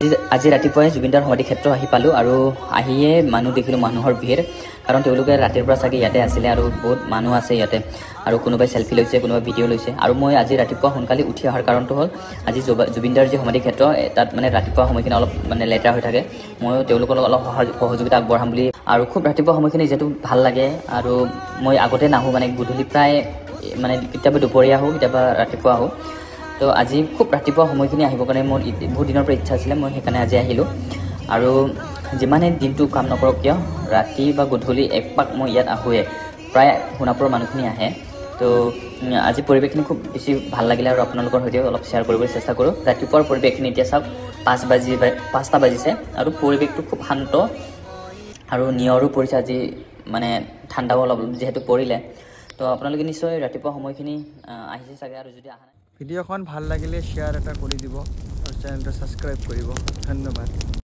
আজি ৰাতিপুৱাই জুবিনদাৰ সমাধি ক্ষেত্ৰ আহি পালোঁ আৰু আহিয়ে মানুহ দেখিলোঁ মানুহৰ ভিৰ কাৰণ তেওঁলোকে ৰাতিৰ পৰা চাগে ইয়াতে আছিলে আৰু বহুত মানুহ আছে ইয়াতে আৰু কোনোবাই চেলফি লৈছে কোনোবাই ভিডিঅ' লৈছে আৰু মই আজি ৰাতিপুৱা সোনকালে উঠি অহাৰ কাৰণটো হ'ল আজি জুবিনদাৰ যি সমাধি ক্ষেত্ৰ তাত মানে ৰাতিপুৱা সময়খিনি অলপ মানে লেতেৰা হৈ থাকে মই তেওঁলোকৰ অলপ সহযোগিতা আগবঢ়াম বুলি আৰু খুব ৰাতিপুৱা সময়খিনি যিহেতু ভাল লাগে আৰু মই আগতে নাহোঁ মানে গধূলি প্ৰায় মানে কেতিয়াবা দুপৰীয়া আহোঁ কেতিয়াবা ৰাতিপুৱা আহোঁ তো আজি খুব ৰাতিপুৱা সময়খিনি আহিবৰ কাৰণে মোৰ বহুত দিনৰ পৰা ইচ্ছা আছিলে মই সেইকাৰণে আজি আহিলোঁ আৰু যিমানে দিনটো কাম নকৰক কিয় ৰাতি বা গধূলি একপাক মই ইয়াত আহোঁৱে প্ৰায় সোণাপুৰৰ মানুহখিনি আহে তো আজি পৰিৱেশখিনি খুব বেছি ভাল লাগিলে আৰু আপোনালোকৰ সৈতে অলপ শ্বেয়াৰ কৰিবলৈ চেষ্টা কৰোঁ ৰাতিপুৱাৰ পৰিৱেশখিনি এতিয়া চাওক 5টা বাজিছে আৰু পৰিৱেশটো খুব শান্ত আৰু নিয়ৰো পৰিছে আজি মানে ঠাণ্ডাও অলপ যিহেতু পৰিলে তো আপোনালোকে নিশ্চয় ৰাতিপুৱা সময়খিনি আহিছে চাগে আৰু যদি অহা নাই ভিডিঅ'খন ভাল লাগিলে শ্বেয়াৰ এটা কৰি দিব আৰু চেনেলটো ছাবস্ক্ৰাইব কৰিব ধন্যবাদ।